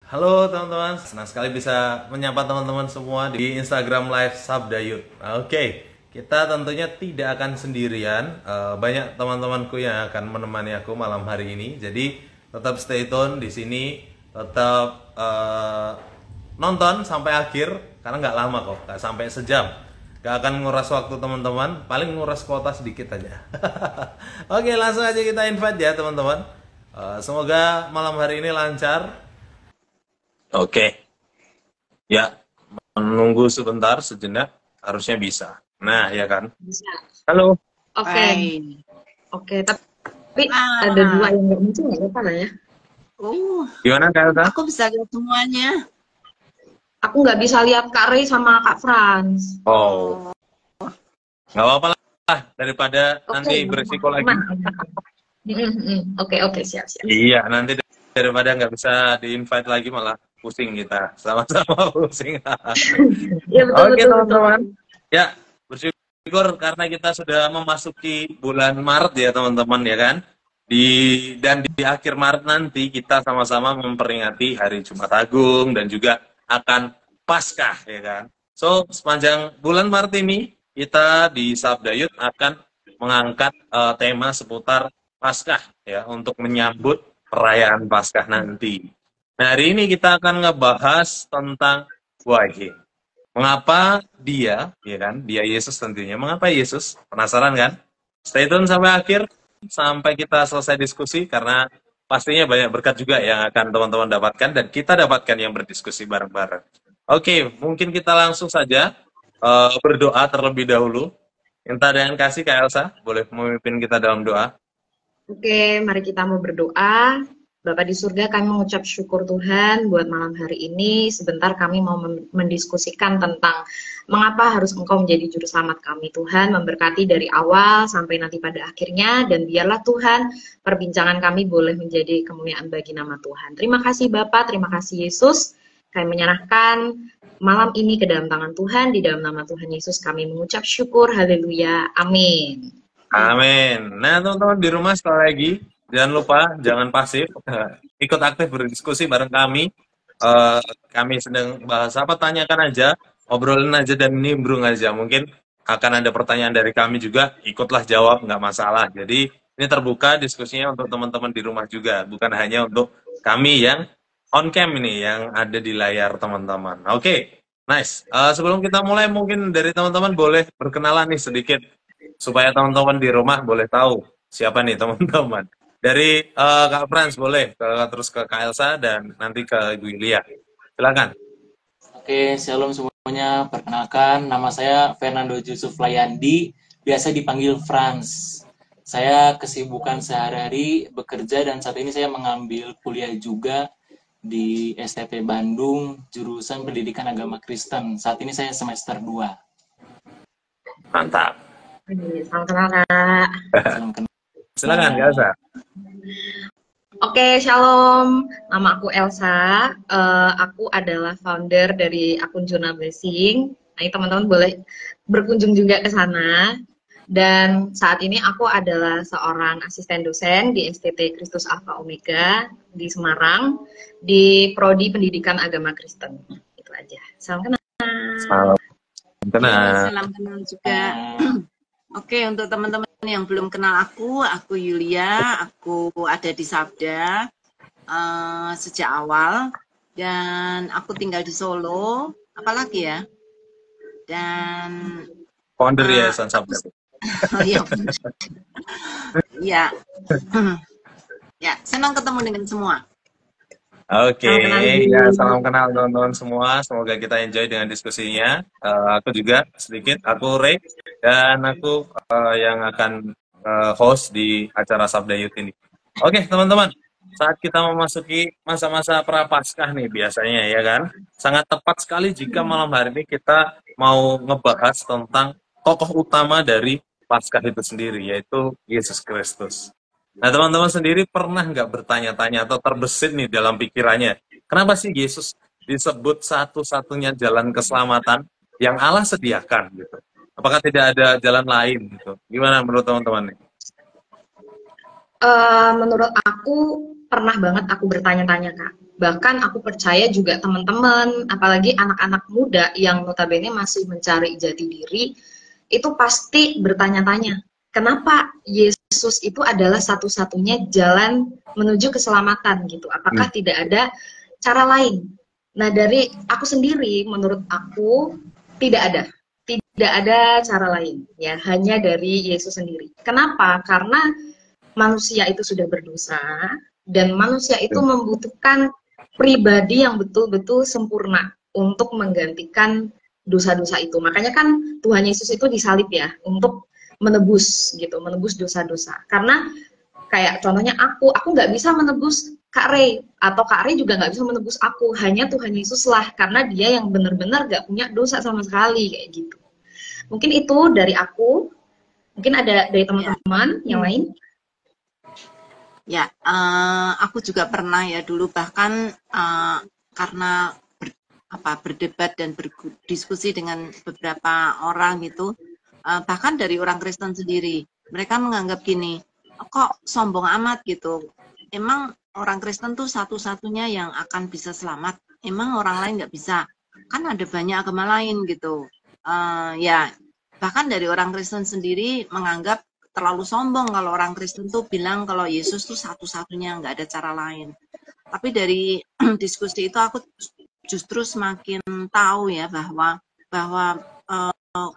Halo teman-teman, senang sekali bisa menyapa teman-teman semua di Instagram Live Sabda Youth. Oke, kita tentunya tidak akan sendirian. Banyak teman-temanku yang akan menemani aku malam hari ini. Jadi tetap stay tune di sini, tetap nonton sampai akhir karena nggak lama kok, nggak sampai sejam. Gak akan nguras waktu teman-teman, paling nguras kuota sedikit aja. Oke, langsung aja kita invite ya teman-teman. Semoga malam hari ini lancar. Oke, ya menunggu sebentar sejenak harusnya bisa. Nah, ya kan? Bisa. Halo. Oke, Hai. oke. Tapi ada dua yang nggak muncul nggak apa-apa lah ya. Gimana Kak Elsa? Aku bisa lihat semuanya. Aku nggak bisa lihat Kak Ray sama Kak Franz. Oh, nggak apa-apa lah daripada Oke, nanti beresiko lagi. Oke, siap. Iya, nanti daripada nggak bisa di-invite lagi malah pusing kita. Sama-sama pusing. Iya betul. Oke teman-teman. Ya, bersyukur karena kita sudah memasuki bulan Maret ya teman-teman ya kan. Dan di akhir Maret nanti kita sama-sama memperingati Hari Jumat Agung dan juga akan Paskah ya kan. So, sepanjang bulan Maret ini kita di Sabda Youth akan mengangkat tema seputar Paskah ya untuk menyambut perayaan Paskah nanti. Nah, hari ini kita akan ngebahas tentang why. Mengapa dia, ya kan? Dia Yesus tentunya. Mengapa Yesus? Penasaran kan? Stay tune sampai akhir, sampai kita selesai diskusi, karena pastinya banyak berkat juga yang akan teman-teman dapatkan, dan kita dapatkan yang berdiskusi bareng-bareng. Oke, mungkin kita langsung saja berdoa terlebih dahulu. Minta dengan kasih Kak Elsa, boleh memimpin kita dalam doa? Oke, mari kita mau berdoa. Bapak di surga, kami mengucap syukur Tuhan buat malam hari ini. Sebentar kami mau mendiskusikan tentang mengapa harus Engkau menjadi juru selamat kami. Tuhan memberkati dari awal sampai nanti pada akhirnya, dan biarlah Tuhan perbincangan kami boleh menjadi kemuliaan bagi nama Tuhan. Terima kasih Bapak, terima kasih Yesus. Kami menyerahkan malam ini ke dalam tangan Tuhan. Di dalam nama Tuhan Yesus kami mengucap syukur. Haleluya. Amin. Amin. Nah, teman-teman di rumah sekali lagi, jangan lupa, jangan pasif, ikut aktif berdiskusi bareng kami. Kami sedang bahas apa, tanyakan aja, obrolin aja dan nimbrung aja. Mungkin akan ada pertanyaan dari kami juga, ikutlah jawab, nggak masalah. Jadi ini terbuka diskusinya untuk teman-teman di rumah juga, bukan hanya untuk kami yang on cam ini, yang ada di layar teman-teman. Oke, nice. Sebelum kita mulai, mungkin dari teman-teman boleh berkenalan nih sedikit, supaya teman-teman di rumah boleh tahu siapa nih teman-teman. Dari Kak Frans boleh, terus ke Kak Elsa, dan nanti ke Ibu Yulia. Silakan. Oke, shalom semuanya. Perkenalkan, nama saya Fernando Yusuf Layandi, biasa dipanggil Frans. Saya kesibukan sehari-hari bekerja dan saat ini saya mengambil kuliah juga di STP Bandung, jurusan Pendidikan Agama Kristen. Saat ini saya semester 2. Mantap. Salam kenal Kak. Salam kenal. Silakan Kak Elsa. Oke, shalom. Nama aku Elsa. Aku adalah founder dari akun Jurnal Blessing. Nah, teman-teman boleh berkunjung juga ke sana. Dan saat ini aku adalah seorang asisten dosen di STT Kristus Alpha Omega di Semarang, di Prodi Pendidikan Agama Kristen. Itu aja. Salam kenal. Salam kenal. Salam kenal juga. Oke, untuk teman-teman yang belum kenal aku Yulia, aku ada di Sabda sejak awal, dan aku tinggal di Solo, apalagi ya, dan Founder Yayasan Sabda. oh iya, ya, ya, senang ketemu dengan semua. Oke, ya salam kenal teman-teman semua. Semoga kita enjoy dengan diskusinya. Aku juga sedikit, aku Ray, dan aku yang akan host di acara Sabda Youth ini. Oke, teman-teman, saat kita memasuki masa-masa prapaskah nih biasanya ya kan, sangat tepat sekali jika malam hari ini kita mau ngebahas tentang tokoh utama dari Paskah itu sendiri, yaitu Yesus Kristus. Nah, teman-teman sendiri pernah nggak bertanya-tanya atau terbesit nih dalam pikirannya, kenapa sih Yesus disebut satu-satunya jalan keselamatan yang Allah sediakan gitu? Apakah tidak ada jalan lain gitu? Gimana menurut teman-teman nih? Menurut aku pernah banget aku bertanya-tanya, Kak. Bahkan aku percaya juga teman-teman, apalagi anak-anak muda yang notabene masih mencari jati diri, itu pasti bertanya-tanya, kenapa Yesus itu adalah satu-satunya jalan menuju keselamatan gitu? Apakah tidak ada cara lain? Nah, dari aku sendiri, menurut aku tidak ada. Tidak ada cara lain, ya, hanya dari Yesus sendiri. Kenapa? Karena manusia itu sudah berdosa dan manusia itu membutuhkan pribadi yang betul-betul sempurna untuk menggantikan dosa-dosa itu. Makanya kan Tuhan Yesus itu disalib ya untuk menebus gitu, menebus dosa-dosa. Karena kayak contohnya aku nggak bisa menebus Kak Rey atau Kak Rey juga nggak bisa menebus aku. Hanya Tuhan Yesus lah karena Dia yang benar-benar nggak punya dosa sama sekali kayak gitu. Mungkin itu dari aku. Mungkin ada dari teman-teman yang lain. Ya, aku juga pernah ya dulu bahkan karena berdebat dan berdiskusi dengan beberapa orang gitu, bahkan dari orang Kristen sendiri, mereka menganggap gini, kok sombong amat gitu. Emang orang Kristen tuh satu-satunya yang akan bisa selamat. Emang orang lain nggak bisa. Kan ada banyak agama lain gitu. Ya, bahkan dari orang Kristen sendiri menganggap terlalu sombong kalau orang Kristen tuh bilang kalau Yesus tuh satu-satunya, nggak ada cara lain. Tapi dari diskusi itu aku justru semakin tahu ya bahwa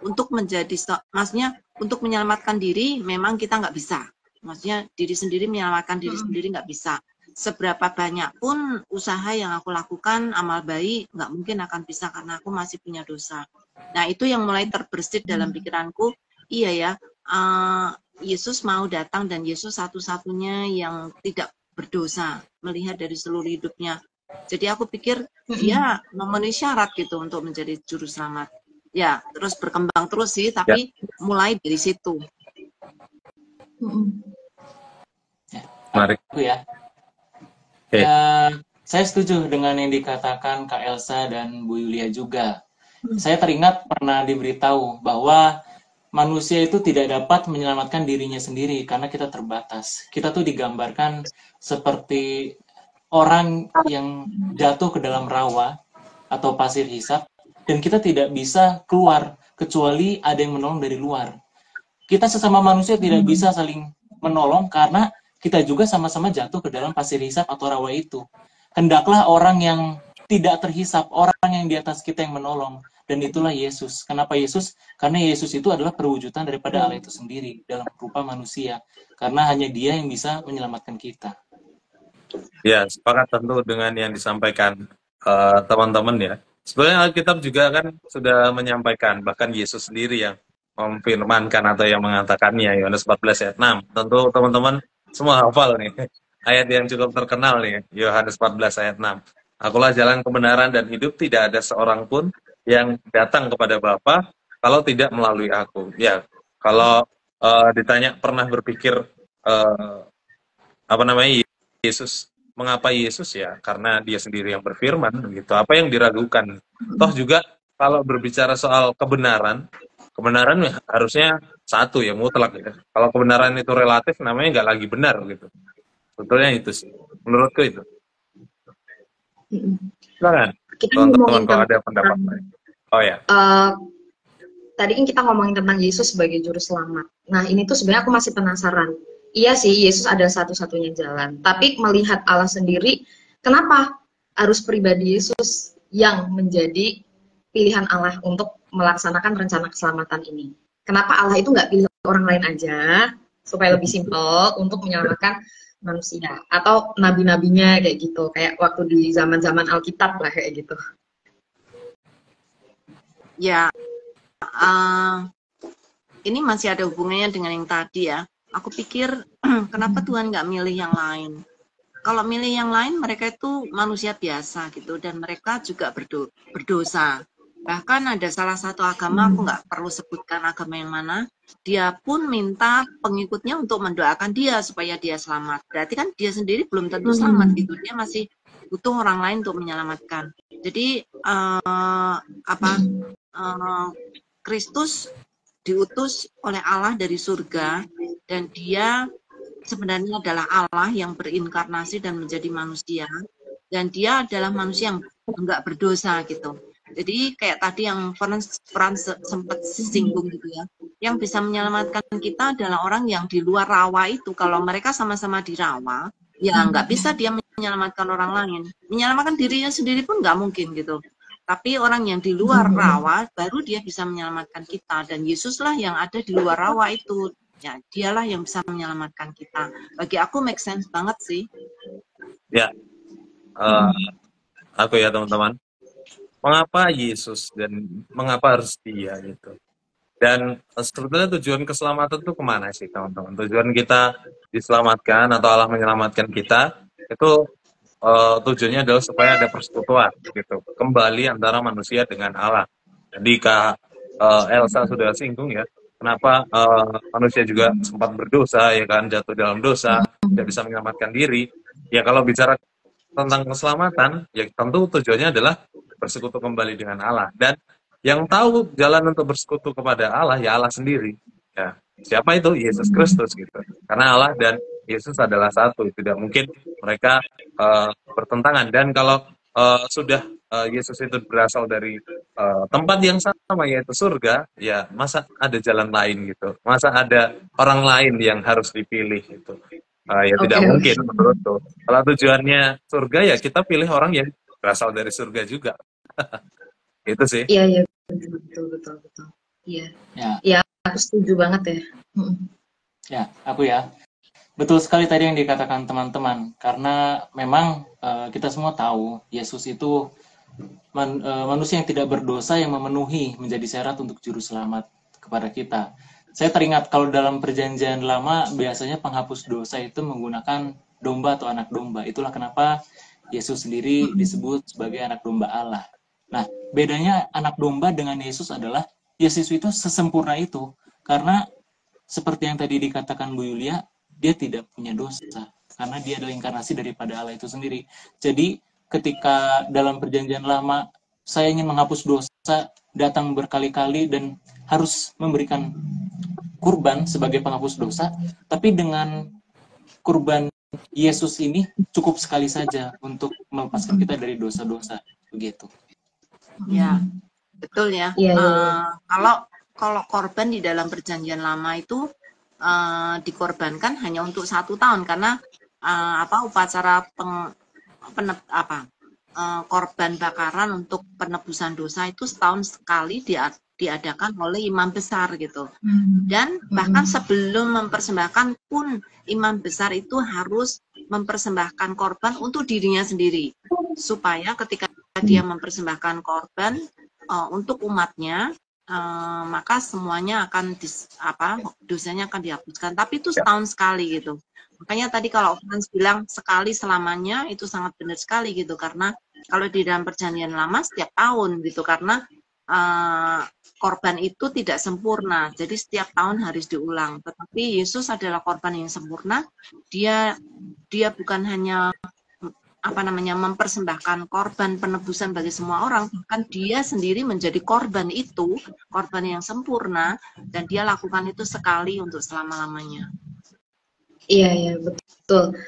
untuk menjadi, maksudnya untuk menyelamatkan diri memang kita nggak bisa. Maksudnya diri sendiri menyelamatkan diri sendiri nggak bisa. Seberapa banyak pun usaha yang aku lakukan, amal baik, nggak mungkin akan bisa karena aku masih punya dosa. Nah itu yang mulai terbersit dalam pikiranku, iya ya, Yesus mau datang dan Yesus satu-satunya yang tidak berdosa melihat dari seluruh hidupnya. Jadi aku pikir dia memenuhi syarat gitu untuk menjadi juru selamat. Ya, terus berkembang terus sih, tapi mulai dari situ. Mari. Ya. Saya setuju dengan yang dikatakan Kak Elsa dan Bu Yulia juga. Saya teringat pernah diberitahu bahwa manusia itu tidak dapat menyelamatkan dirinya sendiri karena kita terbatas. Kita tuh digambarkan seperti orang yang jatuh ke dalam rawa atau pasir hisap dan kita tidak bisa keluar kecuali ada yang menolong dari luar. Kita sesama manusia tidak bisa saling menolong karena kita juga sama-sama jatuh ke dalam pasir hisap atau rawa itu. Hendaklah orang yang tidak terhisap, orang yang di atas kita yang menolong. Dan itulah Yesus. Kenapa Yesus? Karena Yesus itu adalah perwujudan daripada Allah itu sendiri dalam rupa manusia. Karena hanya Dia yang bisa menyelamatkan kita. Ya, sepakat tentu dengan yang disampaikan teman-teman ya. Sebenarnya Alkitab juga kan sudah menyampaikan, bahkan Yesus sendiri yang memfirmankan atau yang mengatakannya, Yohanes 14 ayat 6. Tentu teman-teman semua hafal nih, ayat yang cukup terkenal nih, Yohanes 14 ayat 6. Akulah jalan kebenaran dan hidup, tidak ada seorang pun yang datang kepada Bapa kalau tidak melalui aku. Ya, kalau ditanya pernah berpikir Yesus, mengapa Yesus ya? Karena Dia sendiri yang berfirman begitu. Apa yang diragukan? Toh juga kalau berbicara soal kebenaran ya harusnya satu ya, mutlak ya. Kalau kebenaran itu relatif namanya nggak lagi benar gitu. Sebetulnya itu sih. Menurutku itu. Silakan. Kita Teman-teman ngomongin kalau ada pendapat lain. Oh ya. Tadi kan kita ngomongin tentang Yesus sebagai juru selamat. Nah, ini tuh sebenarnya aku masih penasaran. Iya sih, Yesus adalah satu-satunya jalan. Tapi melihat Allah sendiri, kenapa harus pribadi Yesus yang menjadi pilihan Allah untuk melaksanakan rencana keselamatan ini? Kenapa Allah itu nggak pilih orang lain aja, supaya lebih simpel untuk menyelamatkan manusia? Atau nabi-nabinya kayak gitu, kayak waktu di zaman-zaman Alkitab lah kayak gitu. Ya, ini masih ada hubungannya dengan yang tadi ya. Aku pikir kenapa Tuhan nggak milih yang lain? Kalau milih yang lain, mereka itu manusia biasa gitu, dan mereka juga berdosa. Bahkan ada salah satu agama, aku nggak perlu sebutkan agama yang mana, dia pun minta pengikutnya untuk mendoakan dia supaya dia selamat. Berarti kan dia sendiri belum tentu selamat gitu, dia masih butuh orang lain untuk menyelamatkan. Jadi Kristus diutus oleh Allah dari surga dan dia sebenarnya adalah Allah yang berinkarnasi dan menjadi manusia, dan dia adalah manusia yang enggak berdosa gitu. Jadi kayak tadi yang Frans sempat singgung gitu ya, yang bisa menyelamatkan kita adalah orang yang di luar rawa itu. Kalau mereka sama-sama di rawa, ya nggak bisa dia menyelamatkan orang lain. Menyelamatkan dirinya sendiri pun nggak mungkin gitu. Tapi orang yang di luar rawa, baru dia bisa menyelamatkan kita. Dan Yesuslah yang ada di luar rawa itu. Ya, dialah yang bisa menyelamatkan kita. Bagi aku make sense banget sih. Ya, aku ya teman-teman. Mengapa Yesus dan mengapa harus dia gitu. Dan sebetulnya tujuan keselamatan itu kemana sih teman-teman? Tujuan kita diselamatkan atau Allah menyelamatkan kita itu tujuannya adalah supaya ada persekutuan gitu, kembali antara manusia dengan Allah. Jadi Kak Elsa sudah singgung ya, kenapa manusia juga sempat berdosa ya kan, jatuh dalam dosa, tidak bisa menyelamatkan diri. Ya kalau bicara tentang keselamatan, ya tentu tujuannya adalah bersekutu kembali dengan Allah. Dan yang tahu jalan untuk bersekutu kepada Allah, ya Allah sendiri. Ya, siapa itu? Yesus Kristus gitu. Karena Allah dan Yesus adalah satu. Tidak mungkin mereka bertentangan. Dan kalau sudah Yesus itu berasal dari tempat yang sama, yaitu surga, ya masa ada jalan lain gitu. Masa ada orang lain yang harus dipilih gitu. Ya tidak mungkin menurutku. Kalau tujuannya surga, ya kita pilih orang yang berasal dari surga juga. Itu sih. Iya, betul. Iya. Ya, aku setuju banget ya. Ya, aku ya. Betul sekali tadi yang dikatakan teman-teman. Karena memang kita semua tahu Yesus itu manusia yang tidak berdosa yang memenuhi menjadi syarat untuk juru selamat kepada kita. Saya teringat kalau dalam perjanjian lama biasanya penghapus dosa itu menggunakan domba atau anak domba. Itulah kenapa Yesus sendiri disebut sebagai anak domba Allah. Nah, bedanya anak domba dengan Yesus adalah Yesus itu sesempurna itu. Karena seperti yang tadi dikatakan Bu Yulia, dia tidak punya dosa. Karena dia adalah inkarnasi daripada Allah itu sendiri. Jadi, ketika dalam perjanjian lama, saya ingin menghapus dosa, datang berkali-kali dan harus memberikan kurban sebagai penghapus dosa. Tapi dengan kurban Yesus ini cukup sekali saja untuk melepaskan kita dari dosa-dosa. Begitu. Ya, betul ya. Kalau korban di dalam perjanjian lama itu dikorbankan hanya untuk 1 tahun karena upacara korban bakaran untuk penebusan dosa itu setahun sekali diadakan oleh imam besar gitu. Dan bahkan sebelum mempersembahkan pun imam besar itu harus mempersembahkan korban untuk dirinya sendiri supaya ketika dia mempersembahkan korban untuk umatnya, maka semuanya akan dosanya akan dihapuskan. Tapi itu setahun sekali gitu. Makanya tadi kalau Frans bilang sekali selamanya itu sangat benar sekali gitu, karena kalau di dalam perjanjian lama setiap tahun gitu, karena korban itu tidak sempurna, jadi setiap tahun harus diulang. Tetapi Yesus adalah korban yang sempurna. Dia bukan hanya mempersembahkan korban penebusan bagi semua orang, bahkan dia sendiri menjadi korban itu, korban yang sempurna, dan dia lakukan itu sekali untuk selama-lamanya. Iya, betul.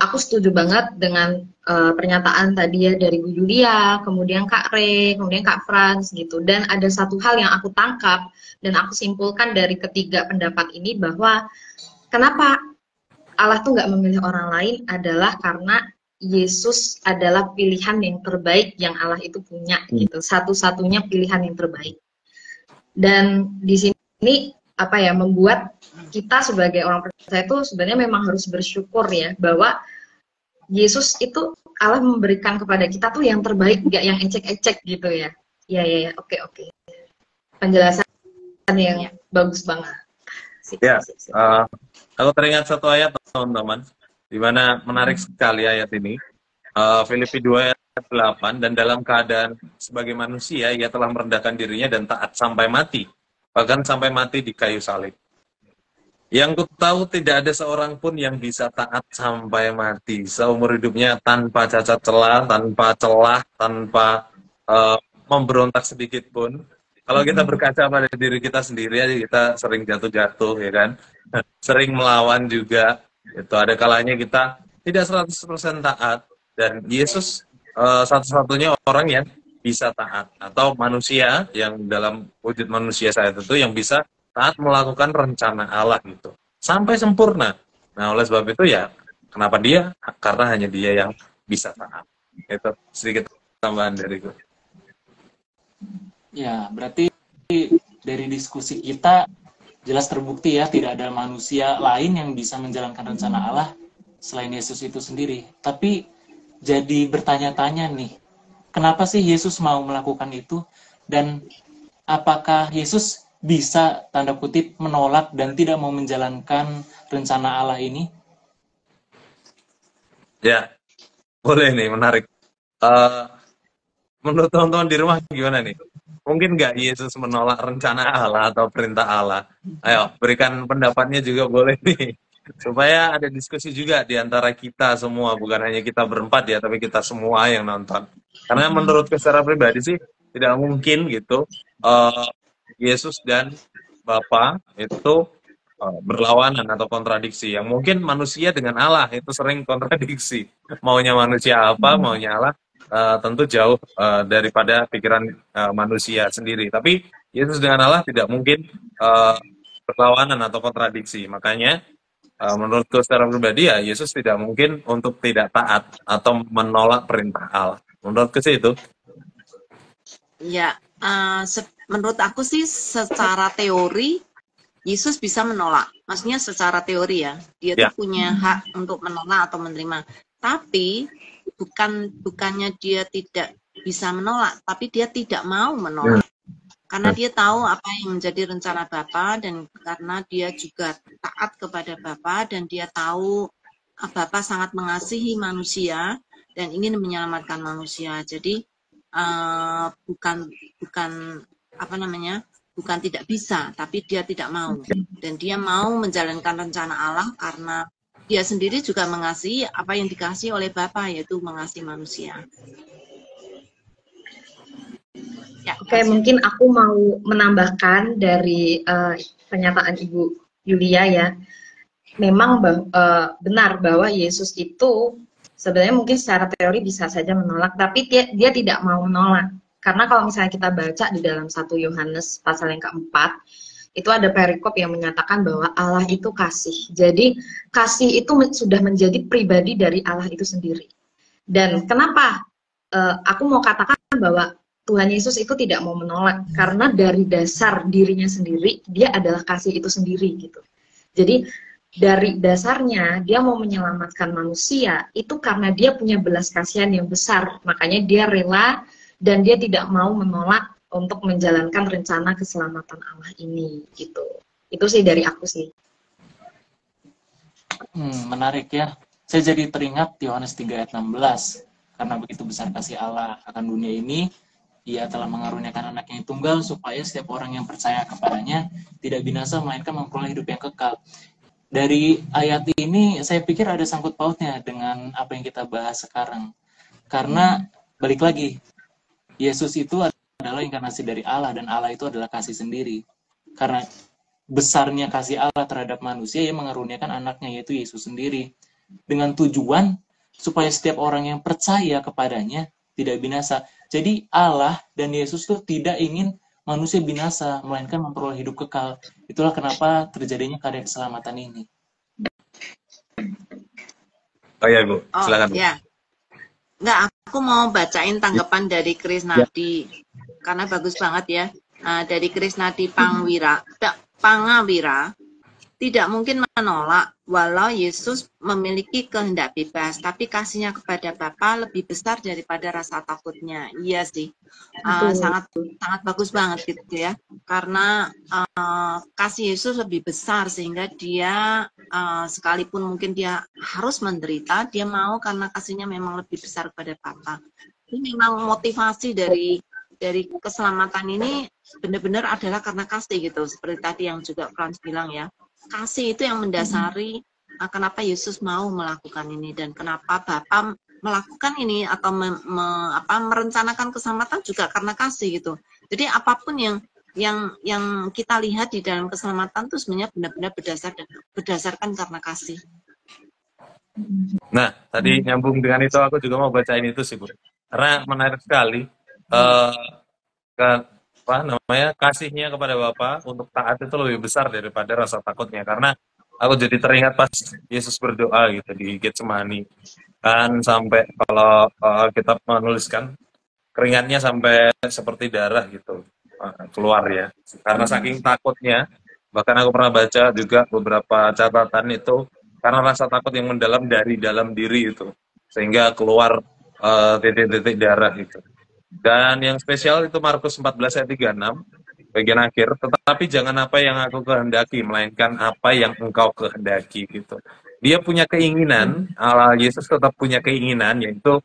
Aku setuju banget dengan pernyataan tadi ya dari Bu Yulia, kemudian Kak Re, kemudian Kak Frans gitu. Dan ada satu hal yang aku tangkap dan aku simpulkan dari ketiga pendapat ini, bahwa kenapa Allah tuh nggak memilih orang lain adalah karena Yesus adalah pilihan yang terbaik yang Allah itu punya gitu, satu-satunya pilihan yang terbaik. Dan di sini membuat kita sebagai orang percaya itu sebenarnya memang harus bersyukur ya, bahwa Yesus itu Allah memberikan kepada kita tuh yang terbaik, nggak yang ecek-ecek gitu ya. Iya, oke. Penjelasan yang bagus banget. Sip. Kalau teringat satu ayat teman-teman, di mana menarik sekali ayat ini, Filipi 2 ayat 8, dan dalam keadaan sebagai manusia ia telah merendahkan dirinya dan taat sampai mati, bahkan sampai mati di kayu salib. Yang ku tahu tidak ada seorang pun yang bisa taat sampai mati seumur hidupnya tanpa cacat celah, tanpa memberontak sedikit pun. Kalau kita berkaca pada diri kita sendiri aja, kita sering jatuh-jatuh, ya kan? Sering melawan juga. Itu ada kalanya kita tidak 100% taat. Dan Yesus satu-satunya orang yang bisa taat. Atau manusia yang dalam wujud manusia saat itu yang bisa taat melakukan rencana Allah gitu. Sampai sempurna. Nah, oleh sebab itu ya, kenapa dia? Karena hanya dia yang bisa taat. Itu sedikit tambahan dariku. Ya, berarti dari diskusi kita jelas terbukti ya, tidak ada manusia lain yang bisa menjalankan rencana Allah selain Yesus itu sendiri. Tapi jadi bertanya-tanya nih, kenapa sih Yesus mau melakukan itu? Dan apakah Yesus bisa, tanda kutip, menolak dan tidak mau menjalankan rencana Allah ini? Ya, boleh nih, menarik. Menurut teman-teman di rumah gimana nih? Mungkin nggak Yesus menolak rencana Allah atau perintah Allah? Ayo, berikan pendapatnya juga boleh nih. Supaya ada diskusi juga di antara kita semua, bukan hanya kita berempat ya, tapi kita semua yang nonton. Karena menurutku secara pribadi sih, tidak mungkin gitu, Yesus dan Bapa itu berlawanan atau kontradiksi. Yang mungkin manusia dengan Allah itu sering kontradiksi. Maunya manusia apa, maunya Allah tentu jauh daripada pikiran manusia sendiri. Tapi Yesus dengan Allah tidak mungkin berlawanan atau kontradiksi. Makanya menurutku secara pribadi ya Yesus tidak mungkin untuk tidak taat atau menolak perintah Allah. Menurutku sih itu. Ya, menurut aku sih secara teori Yesus bisa menolak. Maksudnya secara teori ya, dia tuh punya hak untuk menolak atau menerima. Tapi bukannya dia tidak bisa menolak, tapi dia tidak mau menolak. Karena dia tahu apa yang menjadi rencana Bapa, dan karena dia juga taat kepada Bapa, dan dia tahu Bapa sangat mengasihi manusia dan ingin menyelamatkan manusia. Jadi bukan apa namanya? Bukan tidak bisa, tapi dia tidak mau. Dan dia mau menjalankan rencana Allah karena dia sendiri juga mengasihi apa yang dikasihi oleh Bapa, yaitu mengasihi manusia. Ya, oke, mungkin aku mau menambahkan dari pernyataan Ibu Yulia ya. Memang benar bahwa Yesus itu sebenarnya mungkin secara teori bisa saja menolak, tapi dia tidak mau menolak. Karena kalau misalnya kita baca di dalam 1 Yohanes pasal yang keempat, itu ada perikop yang menyatakan bahwa Allah itu kasih. Jadi kasih itu sudah menjadi pribadi dari Allah itu sendiri. Dan kenapa aku mau katakan bahwa Tuhan Yesus itu tidak mau menolak? Karena dari dasar dirinya sendiri, dia adalah kasih itu sendiri gitu. Jadi dari dasarnya dia mau menyelamatkan manusia itu karena dia punya belas kasihan yang besar. Makanya dia rela dan dia tidak mau menolak untuk menjalankan rencana keselamatan Allah ini gitu. Itu sih dari aku sih. Menarik ya. Saya jadi teringat Yohanes 3 ayat 16. Karena begitu besar kasih Allah akan dunia ini, Ia telah mengaruniakan anaknya yang tunggal supaya setiap orang yang percaya kepadanya tidak binasa melainkan memperoleh hidup yang kekal. Dari ayat ini saya pikir ada sangkut pautnya dengan apa yang kita bahas sekarang. Karena balik lagi, Yesus itu adalah inkarnasi dari Allah, dan Allah itu adalah kasih sendiri. Karena besarnya kasih Allah terhadap manusia, Ia mengaruniakan anaknya, yaitu Yesus sendiri. Dengan tujuan supaya setiap orang yang percaya kepadanya tidak binasa. Jadi Allah dan Yesus tuh tidak ingin manusia binasa, melainkan memperoleh hidup kekal. Itulah kenapa terjadinya karya keselamatan ini. Oh ya, Bu. Silakan. Ya. Enggak, aku mau bacain tanggapan dari Krisnadi. Karena bagus banget ya. Dari Krisnadi Pangawira, tidak mungkin menolak walau Yesus memiliki kehendak bebas, tapi kasihnya kepada Bapa lebih besar daripada rasa takutnya. Iya sih, sangat bagus banget gitu ya. Karena kasih Yesus lebih besar sehingga dia sekalipun mungkin dia harus menderita, dia mau karena kasihnya memang lebih besar kepada Bapa. Ini memang motivasi dari keselamatan ini benar-benar adalah karena kasih gitu. Seperti tadi yang juga Frans bilang ya. Kasih itu yang mendasari kenapa Yesus mau melakukan ini dan kenapa Bapa melakukan ini atau merencanakan keselamatan juga karena kasih gitu. Jadi apapun yang yang kita lihat di dalam keselamatan itu sebenarnya benar-benar berdasarkan karena kasih. Nah, tadi nyambung dengan itu, aku juga mau bacain itu sih, Bu. Karena menarik sekali. Apa namanya, kasihnya kepada Bapa untuk taat itu lebih besar daripada rasa takutnya. Karena aku jadi teringat pas Yesus berdoa gitu di Getsemani. Kan sampai kalau kita menuliskan, keringatnya sampai seperti darah gitu keluar ya. Karena saking takutnya, bahkan aku pernah baca juga beberapa catatan itu, karena rasa takut yang mendalam dari dalam diri itu, sehingga keluar titik-titik darah itu. Dan yang spesial itu Markus 14 ayat 36, bagian akhir, tetapi jangan apa yang aku kehendaki, melainkan apa yang engkau kehendaki gitu. Dia punya keinginan, Allah Yesus tetap punya keinginan, yaitu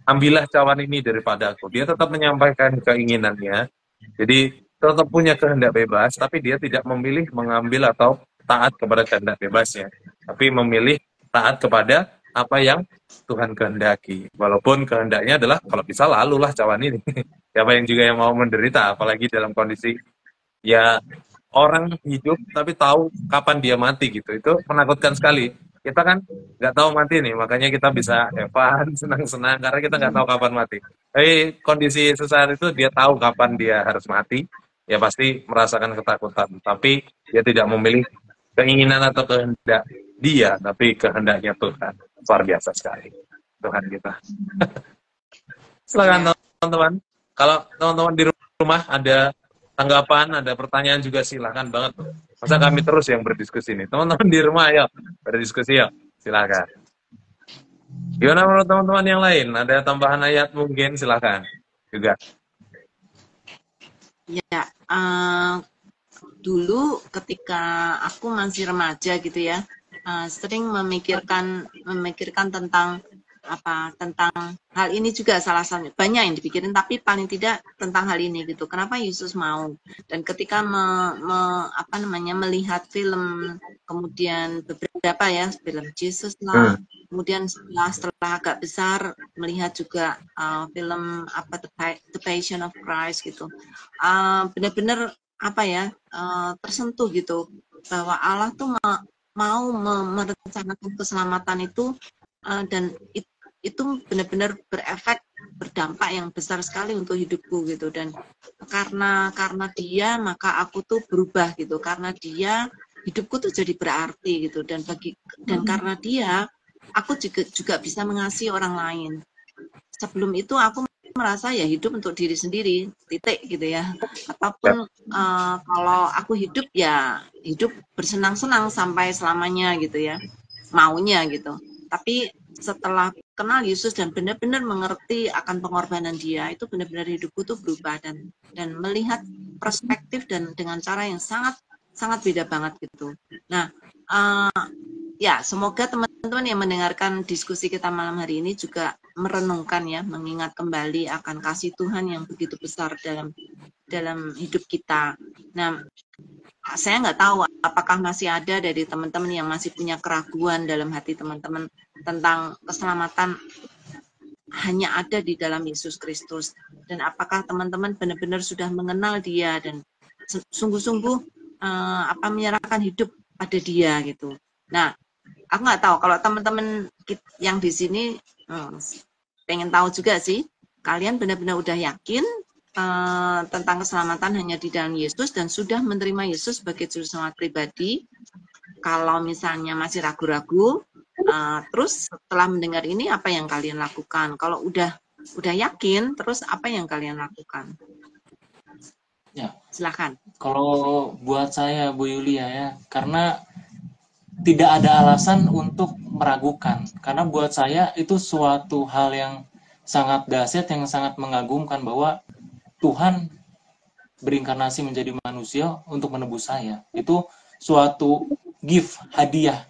ambillah cawan ini daripada aku. Dia tetap menyampaikan keinginannya, jadi tetap punya kehendak bebas, tapi dia tidak memilih mengambil atau taat kepada kehendak bebasnya, tapi memilih taat kepada apa yang Tuhan kehendaki. Walaupun kehendaknya adalah kalau bisa lalulah cawan ini. Siapa yang juga yang mau menderita, apalagi dalam kondisi ya orang hidup tapi tahu kapan dia mati gitu. Itu menakutkan sekali. Kita kan nggak tahu mati nih, makanya kita bisa fun, senang-senang karena kita nggak tahu kapan mati. Tapi kondisi sesaat itu dia tahu kapan dia harus mati, ya pasti merasakan ketakutan. Tapi dia tidak memilih keinginan atau kehendak dia, tapi kehendaknya Tuhan. Luar biasa sekali Tuhan kita. Silakan teman-teman. Kalau teman-teman di rumah ada tanggapan, ada pertanyaan juga silakan banget. Masa kami terus yang berdiskusi nih. Teman-teman di rumah ayo berdiskusi yuk. Silakan. Gimana menurut teman-teman yang lain? Ada tambahan ayat mungkin silakan juga. Ya, dulu ketika aku masih remaja gitu ya, sering memikirkan tentang hal ini juga, salah satunya banyak yang dipikirin, tapi paling tidak tentang hal ini gitu. Kenapa Yesus mau? Dan ketika melihat film, kemudian beberapa ya film Jesus lah, kemudian setelah agak besar melihat juga film The Passion of Christ gitu, benar-benar tersentuh gitu bahwa Allah tuh mau merencanakan keselamatan itu, dan itu benar-benar berdampak yang besar sekali untuk hidupku gitu. Dan karena dia maka aku tuh berubah gitu, karena dia hidupku tuh jadi berarti gitu, dan karena dia aku juga bisa mengasihi orang lain. Sebelum itu aku merasa ya hidup untuk diri sendiri, titik gitu ya. Apapun kalau aku hidup ya hidup bersenang-senang sampai selamanya gitu ya, maunya gitu. Tapi setelah kenal Yesus dan benar-benar mengerti akan pengorbanan dia, itu benar-benar hidupku tuh berubah dan melihat perspektif dan dengan cara yang sangat beda banget gitu. Nah, ya semoga teman-teman yang mendengarkan diskusi kita malam hari ini juga merenungkan ya, mengingat kembali akan kasih Tuhan yang begitu besar dalam hidup kita. Nah, saya nggak tahu apakah masih ada dari teman-teman yang masih punya keraguan dalam hati teman-teman tentang keselamatan hanya ada di dalam Yesus Kristus, dan apakah teman-teman benar-benar sudah mengenal Dia dan sungguh-sungguh menyerahkan hidup pada Dia gitu. Nah, aku nggak tahu kalau teman-teman yang di sini pengen tahu juga sih, kalian benar-benar udah yakin tentang keselamatan hanya di dalam Yesus dan sudah menerima Yesus sebagai juru selamat pribadi. Kalau misalnya masih ragu-ragu, terus setelah mendengar ini apa yang kalian lakukan? Kalau udah yakin, terus apa yang kalian lakukan? Ya, silakan. Kalau buat saya Bu Yulia ya, karena tidak ada alasan untuk meragukan, karena buat saya itu suatu hal yang sangat dahsyat, yang sangat mengagumkan bahwa Tuhan berinkarnasi menjadi manusia untuk menebus saya. Itu suatu gift, hadiah.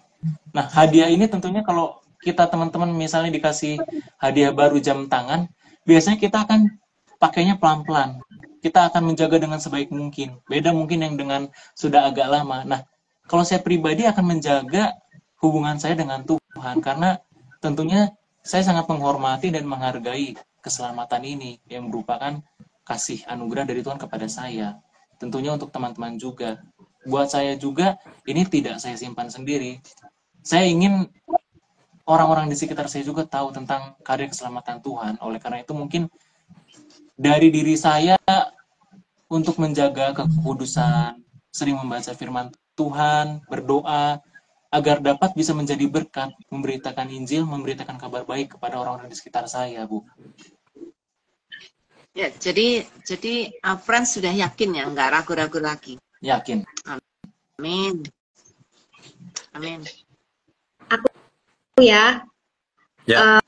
Nah, hadiah ini tentunya kalau kita teman-teman misalnya dikasih hadiah baru jam tangan, biasanya kita akan pakainya pelan-pelan. Kita akan menjaga dengan sebaik mungkin. Beda mungkin yang dengan sudah agak lama. Nah, kalau saya pribadi akan menjaga hubungan saya dengan Tuhan, karena tentunya saya sangat menghormati dan menghargai keselamatan ini yang merupakan kasih anugerah dari Tuhan kepada saya. tentunya untuk teman-teman juga. Buat saya juga, ini tidak saya simpan sendiri. Saya ingin orang-orang di sekitar saya juga tahu tentang karya keselamatan Tuhan. Oleh karena itu mungkin dari diri saya untuk menjaga kekudusan, sering membaca firman Tuhan, berdoa, agar dapat bisa menjadi berkat, memberitakan Injil, memberitakan kabar baik kepada orang-orang di sekitar saya, Bu. Ya, jadi Friends sudah yakin ya, nggak ragu-ragu lagi. Yakin. Amin. Amin. Ya. Ya.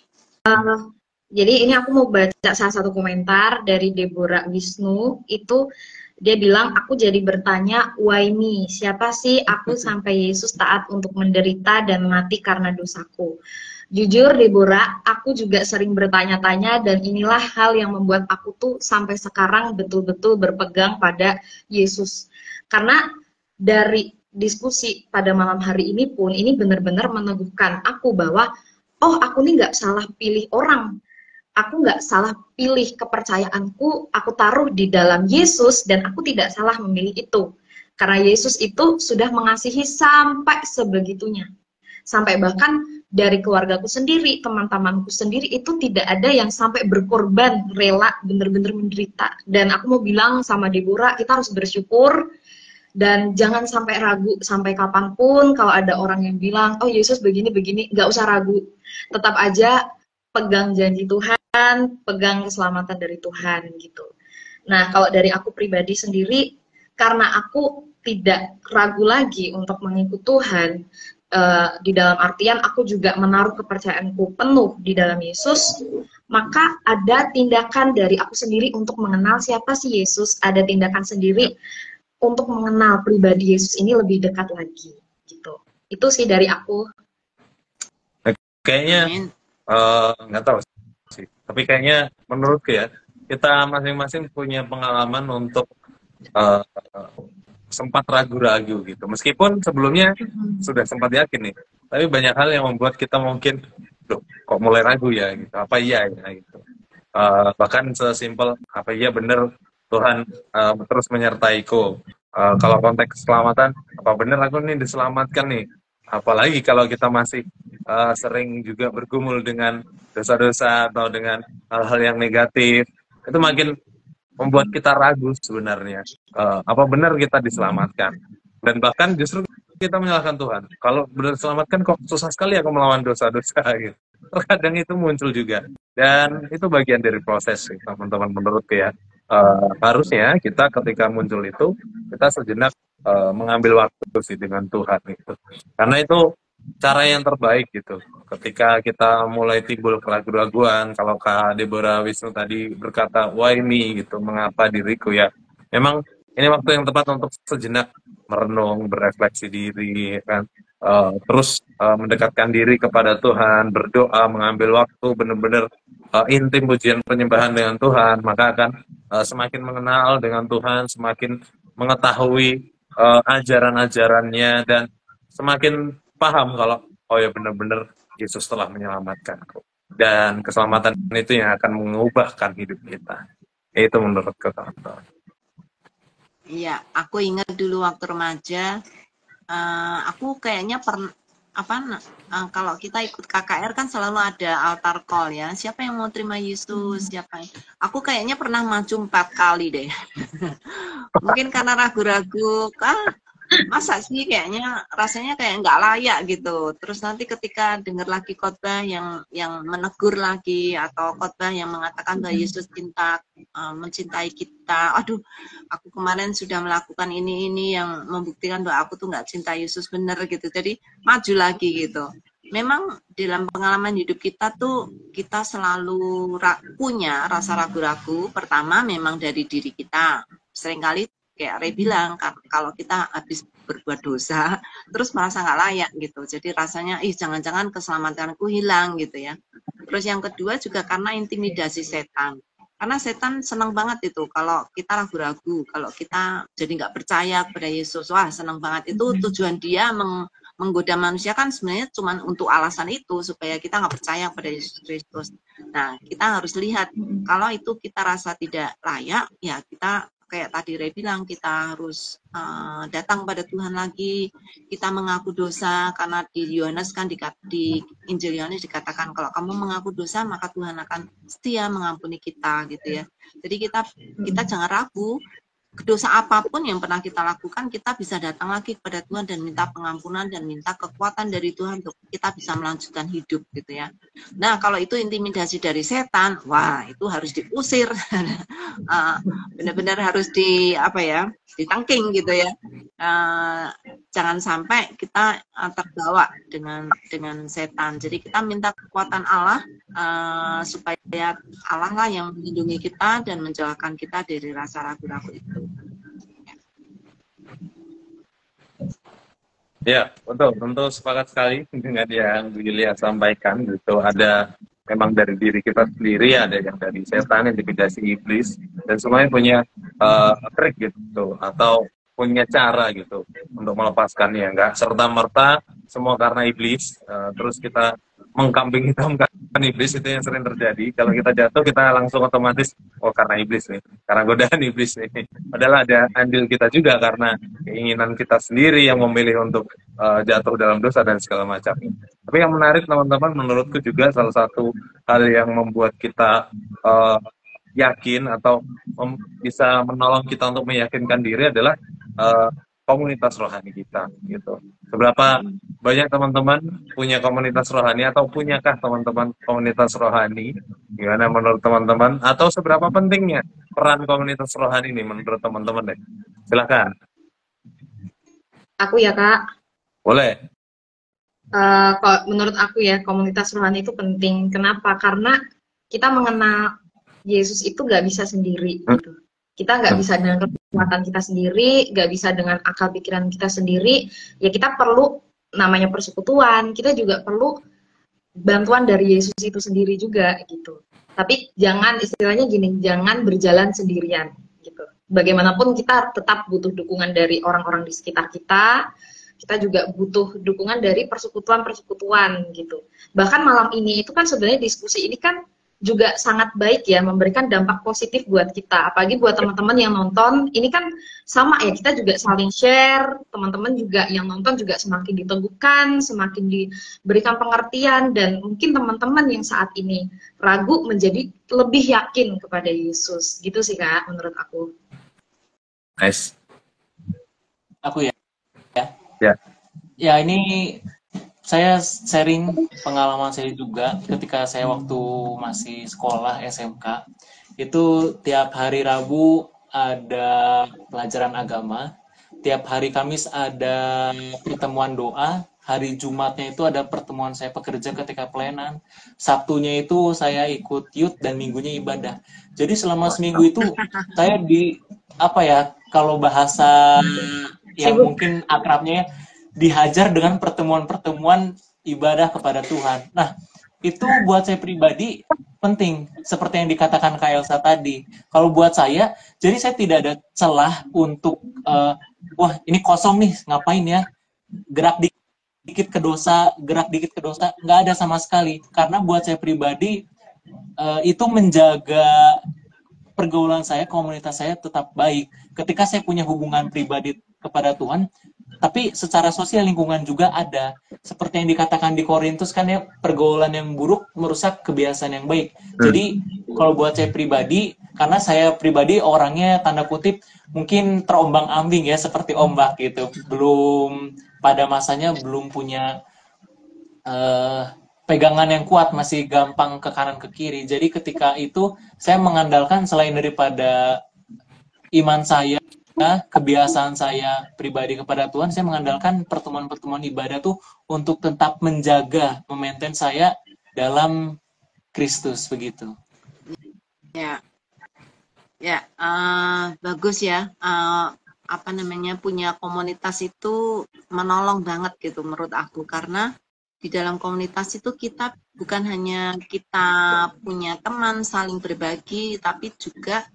Jadi ini aku mau baca salah satu komentar dari Deborah Wisnu. Itu dia bilang, aku jadi bertanya, why me? Siapa sih aku sampai Yesus taat untuk menderita dan mati karena dosaku? Jujur Deborah, aku juga sering bertanya-tanya, dan inilah hal yang membuat aku tuh sampai sekarang betul-betul berpegang pada Yesus. Karena dari diskusi pada malam hari ini pun, ini benar-benar meneguhkan aku bahwa, oh aku nih nggak salah pilih orang. Aku nggak salah pilih kepercayaanku, aku taruh di dalam Yesus, dan aku tidak salah memilih itu. Karena Yesus itu sudah mengasihi sampai sebegitunya. Sampai bahkan dari keluargaku sendiri, teman-temanku sendiri, itu tidak ada yang sampai berkorban, rela, bener-bener menderita. Dan aku mau bilang sama Deborah, kita harus bersyukur, dan jangan sampai ragu sampai kapanpun. Kalau ada orang yang bilang, oh Yesus begini-begini, nggak usah ragu. Tetap aja pegang janji Tuhan, pegang keselamatan dari Tuhan gitu. Nah, kalau dari aku pribadi sendiri, karena aku tidak ragu lagi untuk mengikut Tuhan, di dalam artian aku juga menaruh kepercayaanku penuh di dalam Yesus, maka ada tindakan dari aku sendiri untuk mengenal siapa sih Yesus, ada tindakan sendiri untuk mengenal pribadi Yesus ini lebih dekat lagi gitu. Itu sih dari aku. Kayaknya nggak tahu sih, tapi kayaknya menurutku ya, kita masing-masing punya pengalaman untuk sempat ragu-ragu gitu, meskipun sebelumnya sudah sempat yakin nih, tapi banyak hal yang membuat kita mungkin, loh, kok mulai ragu ya gitu, apa iya ya gitu. Bahkan sesimpel, apa iya bener Tuhan terus menyertaiku. Kalau konteks keselamatan, apa bener aku nih diselamatkan nih, apalagi kalau kita masih sering juga bergumul dengan dosa-dosa atau dengan hal-hal yang negatif, itu makin membuat kita ragu sebenarnya, apa benar kita diselamatkan, dan bahkan justru kita menyalahkan Tuhan. Kalau benar diselamatkan kok susah sekali aku melawan dosa-dosa gitu. Terkadang itu muncul juga, dan itu bagian dari proses sih, teman-teman, menurutku ya. Harusnya kita ketika muncul itu, kita sejenak mengambil waktu sih dengan Tuhan gitu, karena itu cara yang terbaik gitu. Ketika kita mulai timbul keraguan-raguan, kalau Kak Deborah Wisnu tadi berkata, why me gitu, mengapa diriku ya, memang ini waktu yang tepat untuk sejenak merenung, berefleksi diri, kan, terus mendekatkan diri kepada Tuhan, berdoa, mengambil waktu benar-benar intim pujian penyembahan dengan Tuhan, maka akan semakin mengenal dengan Tuhan, semakin mengetahui ajaran-ajarannya, dan semakin paham kalau oh ya benar-benar Yesus telah menyelamatkanku, dan keselamatan itu yang akan mengubahkan hidup kita. Itu menurutku, teman-teman. Iya, aku ingat dulu waktu remaja, aku kayaknya kalau kita ikut KKR kan selalu ada altar call ya. Siapa yang mau terima Yesus? Siapa? Aku kayaknya pernah maju 4 kali deh. Mungkin karena ragu-ragu kan. Masa sih kayaknya rasanya kayak nggak layak gitu. Terus nanti ketika dengar lagi khotbah yang menegur lagi, atau khotbah yang mengatakan bahwa Yesus mencintai kita, aduh, aku kemarin sudah melakukan ini yang membuktikan bahwa aku tuh nggak cinta Yesus bener gitu. Jadi maju lagi gitu. Memang dalam pengalaman hidup kita tuh kita selalu punya rasa ragu-ragu. Pertama memang dari diri kita. Seringkali kayak Ray bilang, kalau kita habis berbuat dosa, terus merasa nggak layak gitu. Jadi rasanya, jangan-jangan keselamatanku hilang gitu ya. Terus yang kedua juga karena intimidasi setan. Karena setan senang banget itu kalau kita ragu-ragu, kalau kita jadi nggak percaya kepada Yesus. Wah, senang banget. Itu tujuan dia menggoda manusia kan sebenarnya cuma untuk alasan itu, supaya kita nggak percaya kepada Yesus Kristus. Nah, kita harus lihat, kalau itu kita rasa tidak layak, ya kita kayak tadi Ray bilang, kita harus datang pada Tuhan lagi, kita mengaku dosa, karena di Yohanes kan di Injil Yohanes dikatakan kalau kamu mengaku dosa maka Tuhan akan setia mengampuni kita gitu ya. Jadi kita jangan ragu, dosa apapun yang pernah kita lakukan, kita bisa datang lagi kepada Tuhan dan minta pengampunan dan minta kekuatan dari Tuhan untuk kita bisa melanjutkan hidup gitu ya. Nah, kalau itu intimidasi dari setan, wah itu harus diusir, benar-benar harus ditangking gitu ya. Jangan sampai kita terbawa dengan setan. Jadi kita minta kekuatan Allah supaya Allah lah yang melindungi kita dan menjauhkan kita dari rasa ragu-ragu itu. Ya, betul. Tentu sepakat sekali dengan yang Bu Yulia sampaikan gitu. Ada memang dari diri kita sendiri, ada yang dari setan, intimidasi iblis, dan semuanya punya trik gitu, atau punya cara gitu untuk melepaskannya. Enggak serta-merta semua karena iblis, terus kita mengkambing hitamkan iblis, itu yang sering terjadi. Kalau kita jatuh, kita langsung otomatis, oh karena iblis nih, karena godaan iblis nih. Padahal ada andil kita juga karena keinginan kita sendiri yang memilih untuk jatuh dalam dosa dan segala macam. Tapi yang menarik teman-teman, menurutku juga salah satu hal yang membuat kita yakin atau bisa menolong kita untuk meyakinkan diri adalah komunitas rohani kita gitu. Seberapa banyak teman-teman punya komunitas rohani, atau punyakah teman-teman komunitas rohani? Gimana menurut teman-teman? Atau seberapa pentingnya peran komunitas rohani ini menurut teman-teman deh? Silakan. Aku ya Kak. Boleh. Kalau menurut aku ya, komunitas rohani itu penting. Kenapa? Karena kita mengenal Yesus itu nggak bisa sendiri gitu. Kita nggak bisa dengan kekuatan kita sendiri, nggak bisa dengan akal pikiran kita sendiri. Ya kita perlu namanya persekutuan. Kita juga perlu bantuan dari Yesus itu sendiri juga gitu. Tapi jangan, istilahnya gini, jangan berjalan sendirian gitu. Bagaimanapun kita tetap butuh dukungan dari orang-orang di sekitar kita. Kita juga butuh dukungan dari persekutuan-persekutuan gitu. Bahkan malam ini itu kan sebenarnya diskusi ini kan juga sangat baik ya, memberikan dampak positif buat kita, apalagi buat teman-teman yang nonton. Ini kan sama ya, kita juga saling share, teman-teman juga yang nonton juga semakin diteguhkan, semakin diberikan pengertian, dan mungkin teman-teman yang saat ini ragu menjadi lebih yakin kepada Yesus, gitu sih Kak, menurut aku. Nice. Aku ya. Ya. Ya, ini saya sharing pengalaman saya juga ketika saya waktu masih sekolah SMK. Itu tiap hari Rabu ada pelajaran agama, tiap hari Kamis ada pertemuan doa, hari Jumatnya itu ada pertemuan saya pekerja ketika pelayanan, Sabtunya itu saya ikut youth, dan Minggunya ibadah. Jadi selama seminggu itu saya kalau bahasa yang mungkin akrabnya dihajar dengan pertemuan-pertemuan ibadah kepada Tuhan. Nah, itu buat saya pribadi penting, seperti yang dikatakan Kak Elsa tadi. Kalau buat saya, jadi saya tidak ada celah untuk, wah ini kosong nih, ngapain ya? Gerak dikit ke dosa, nggak ada sama sekali. Karena buat saya pribadi, itu menjaga pergaulan saya, komunitas saya tetap baik. Ketika saya punya hubungan pribadi kepada Tuhan, tapi secara sosial lingkungan juga ada. Seperti yang dikatakan di Korintus kan ya, pergaulan yang buruk merusak kebiasaan yang baik. Jadi kalau buat saya pribadi, karena saya pribadi orangnya tanda kutip mungkin terombang-ambing ya, seperti ombak gitu. Pada masanya belum punya pegangan yang kuat, masih gampang ke kanan ke kiri. Jadi ketika itu saya mengandalkan selain daripada iman saya, kebiasaan saya pribadi kepada Tuhan, saya mengandalkan pertemuan-pertemuan ibadah tuh untuk tetap menjaga, memaintain saya dalam Kristus begitu. Bagus ya. Punya komunitas itu menolong banget gitu menurut aku, karena di dalam komunitas itu kita bukan hanya kita punya teman saling berbagi, tapi juga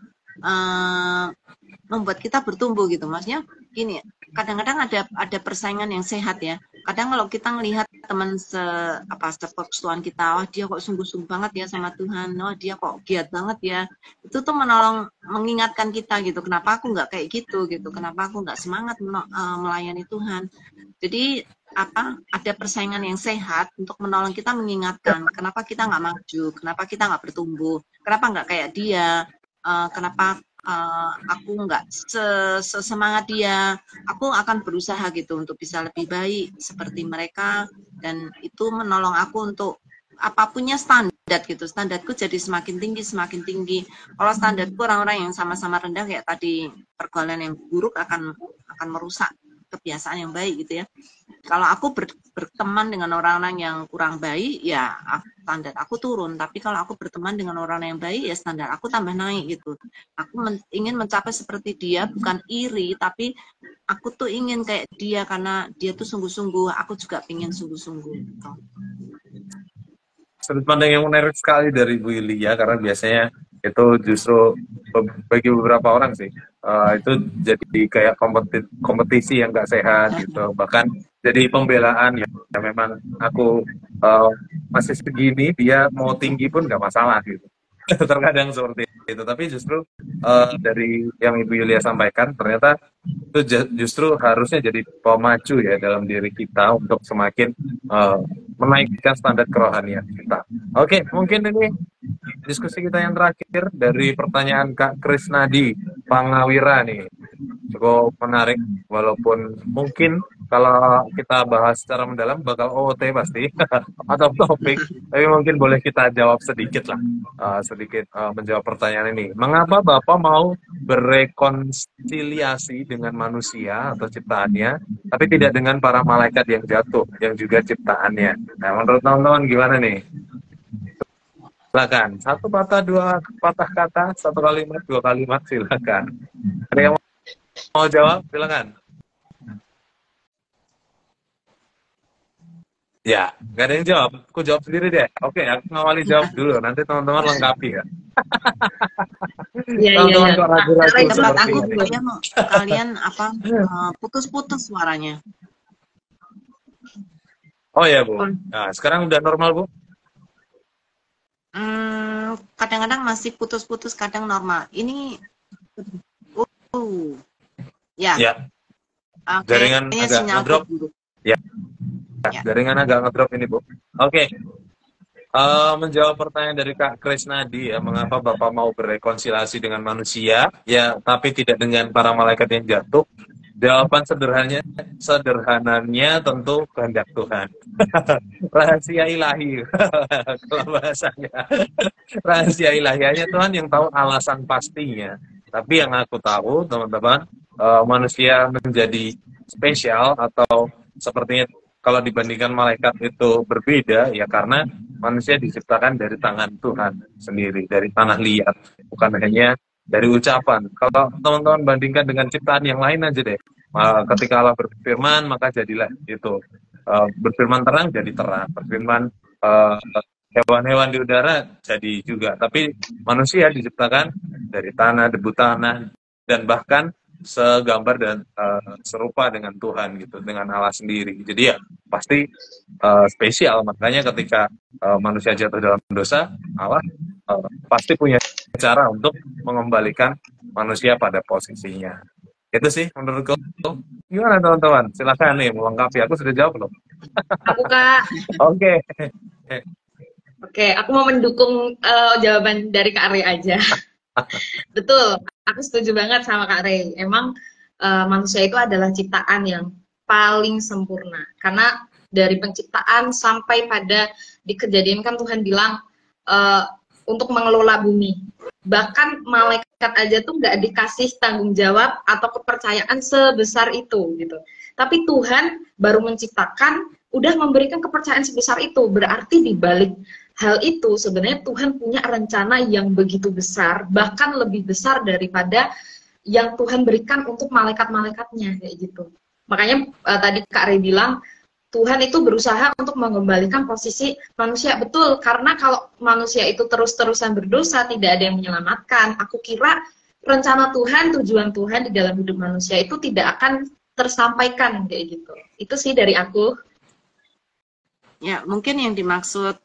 membuat kita bertumbuh gitu. Maksudnya gini, kadang-kadang ada persaingan yang sehat ya. kadang kalau kita ngelihat teman sepersuan kita, wah dia kok sungguh-sungguh banget ya sama Tuhan, wah dia kok giat banget ya, itu tuh mengingatkan kita gitu, kenapa aku nggak kayak gitu, kenapa aku nggak semangat melayani Tuhan. Jadi ada persaingan yang sehat untuk menolong kita, mengingatkan kenapa kita nggak maju, kenapa kita nggak bertumbuh, kenapa nggak kayak dia, kenapa aku nggak sesemangat dia, aku akan berusaha gitu untuk bisa lebih baik seperti mereka, dan itu menolong aku untuk apapunnya standar gitu, standarku jadi semakin tinggi. Kalau standarku orang-orang yang sama-sama rendah kayak tadi, pergaulan yang buruk akan merusak kebiasaan yang baik gitu ya. Kalau aku berteman dengan orang-orang yang kurang baik, ya standar aku turun. Tapi kalau aku berteman dengan orang yang baik, ya standar aku tambah naik gitu. Aku ingin mencapai seperti dia, bukan iri, tapi aku tuh ingin kayak dia karena dia tuh sungguh-sungguh. Aku juga ingin sungguh-sungguh. Gitu. Sudut pandang yang menarik sekali dari Bu Yulia, karena biasanya itu justru bagi beberapa orang sih itu jadi kayak kompetisi yang nggak sehat gitu, bahkan jadi pembelaan ya memang aku masih segini, dia mau tinggi pun nggak masalah gitu. Terkadang seperti itu, tapi justru dari yang Ibu Yulia sampaikan ternyata itu justru harusnya jadi pemacu ya dalam diri kita untuk semakin menaikkan standar kerohanian kita. Oke, mungkin ini diskusi kita yang terakhir dari pertanyaan Kak Krisnadi Pangawira nih. Cukup menarik, walaupun mungkin kalau kita bahas secara mendalam bakal OOT pasti atau topik, tapi mungkin boleh kita jawab sedikit lah, menjawab pertanyaan ini. Mengapa Bapak mau berrekonsiliasi dengan manusia atau ciptaannya, tapi tidak dengan para malaikat yang jatuh, yang juga ciptaannya? Nah, menurut teman-teman gimana nih? Silakan, satu patah, dua patah kata, satu kalimat, dua kalimat, silakan. Ada yang mau jawab? Silakan. Ya, nggak ada yang jawab. Aku jawab sendiri deh. Oke, aku ngawali jawab dulu. Nanti teman-teman lengkapi ya. Teman-teman kok ragu-ragu seperti ini. Kalian putus-putus suaranya. Oh ya, Bu. Nah, sekarang udah normal, Bu? Kadang-kadang masih putus-putus, kadang normal. Ini ya. Jaringan agak ngedrop. Ya. Jaringan agak ngedrop ini, Bu. Oke. Menjawab pertanyaan dari Kak Krisnadi ya, mengapa Bapak mau berrekonsiliasi dengan manusia ya, tapi tidak dengan para malaikat yang jatuh? Jawaban sederhananya tentu kehendak Tuhan. Rahasia ilahi. Kalau bahasanya. Rahasia ilahianya Tuhan yang tahu alasan pastinya. Tapi yang aku tahu, teman-teman, manusia menjadi spesial atau sepertinya kalau dibandingkan malaikat itu berbeda, ya karena manusia diciptakan dari tangan Tuhan sendiri, dari tanah liat, bukan hanya dari ucapan. Kalau teman-teman bandingkan dengan ciptaan yang lain aja deh, ketika Allah berfirman maka jadilah itu, berfirman terang jadi terang, berfirman hewan-hewan di udara jadi juga. Tapi manusia diciptakan dari tanah, debu tanah, dan bahkan segambar dan serupa dengan Tuhan gitu, dengan Allah sendiri. Jadi ya pasti spesial. Makanya ketika manusia jatuh dalam dosa, Allah pasti punya cara untuk mengembalikan manusia pada posisinya. Itu sih menurutku. Gimana teman-teman? Silakan nih melengkapi. Aku sudah jawab belum? Aku, Kak. Oke. Oke, aku mau mendukung jawaban dari Kak Rey aja. Betul, aku setuju banget sama Kak Rey. Emang manusia itu adalah ciptaan yang paling sempurna. Karena dari penciptaan sampai pada di kejadian kan Tuhan bilang untuk mengelola bumi. Bahkan malaikat aja tuh nggak dikasih tanggung jawab atau kepercayaan sebesar itu gitu. Tapi Tuhan baru menciptakan, udah memberikan kepercayaan sebesar itu. Berarti di balik hal itu sebenarnya Tuhan punya rencana yang begitu besar, bahkan lebih besar daripada yang Tuhan berikan untuk malaikat-malaikatnya kayak gitu. Makanya tadi Kak Rey bilang Tuhan itu berusaha untuk mengembalikan posisi manusia. Betul, karena kalau manusia itu terus-terusan berdosa, tidak ada yang menyelamatkan. Aku kira rencana Tuhan, tujuan Tuhan di dalam hidup manusia itu tidak akan tersampaikan kayak gitu. Itu sih dari aku. Ya, mungkin yang dimaksud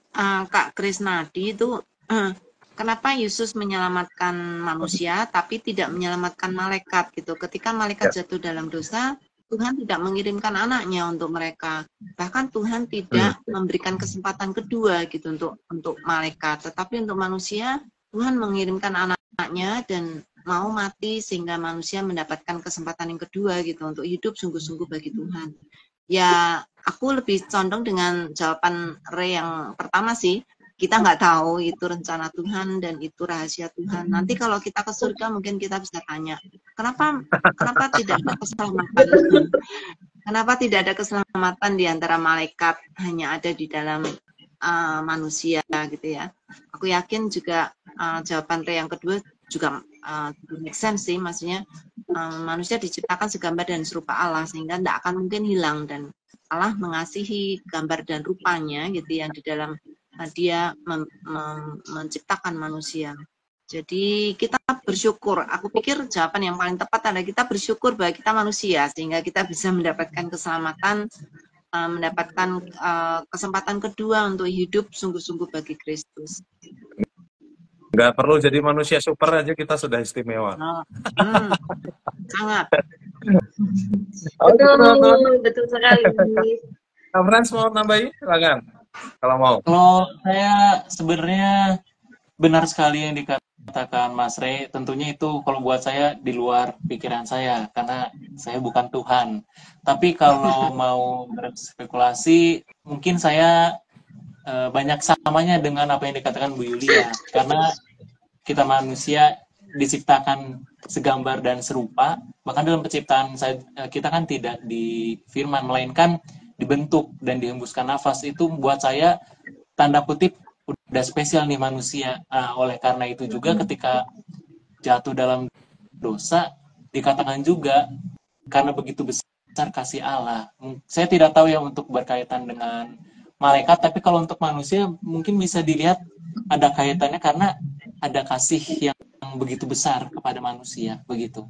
Kak Krisnadi itu kenapa Yesus menyelamatkan manusia tapi tidak menyelamatkan malaikat gitu. Ketika malaikat jatuh dalam dosa, Tuhan tidak mengirimkan anaknya untuk mereka. Bahkan Tuhan tidak memberikan kesempatan kedua gitu untuk malaikat, tetapi untuk manusia Tuhan mengirimkan anaknya dan mau mati sehingga manusia mendapatkan kesempatan yang kedua gitu untuk hidup sungguh-sungguh bagi Tuhan. Ya, aku lebih condong dengan jawaban Ray yang pertama sih. Kita nggak tahu itu rencana Tuhan dan itu rahasia Tuhan. Nanti kalau kita ke surga mungkin kita bisa tanya, kenapa tidak ada keselamatan? Kenapa tidak ada keselamatan di antara malaikat, hanya ada di dalam manusia gitu ya. Aku yakin juga jawaban Ray yang kedua juga make sense sih, maksudnya manusia diciptakan segambar dan serupa Allah sehingga tidak akan mungkin hilang, dan Allah mengasihi gambar dan rupanya gitu yang di dalam dia menciptakan manusia. Jadi kita bersyukur. Aku pikir jawaban yang paling tepat adalah kita bersyukur bahwa kita manusia sehingga kita bisa mendapatkan keselamatan, mendapatkan kesempatan kedua untuk hidup sungguh-sungguh bagi Kristus. Nggak perlu jadi manusia super aja kita sudah istimewa. Sangat. Betul sekali. Kak Frans mau nambahin? Silakan. Kalau mau. Kalau saya sebenarnya benar sekali yang dikatakan Mas Ray. Tentunya itu kalau buat saya di luar pikiran saya karena saya bukan Tuhan. Tapi kalau mau berspekulasi, mungkin saya banyak samanya dengan apa yang dikatakan Bu Yulia, karena kita manusia diciptakan segambar dan serupa, bahkan dalam penciptaan kita kan tidak difirman, melainkan dibentuk dan dihembuskan nafas. Itu buat saya tanda kutip udah spesial nih manusia. Oleh karena itu juga ketika jatuh dalam dosa, dikatakan juga karena begitu besar kasih Allah. Saya tidak tahu ya untuk berkaitan dengan malaikat, tapi kalau untuk manusia mungkin bisa dilihat ada kaitannya karena ada kasih yang begitu besar kepada manusia, begitu.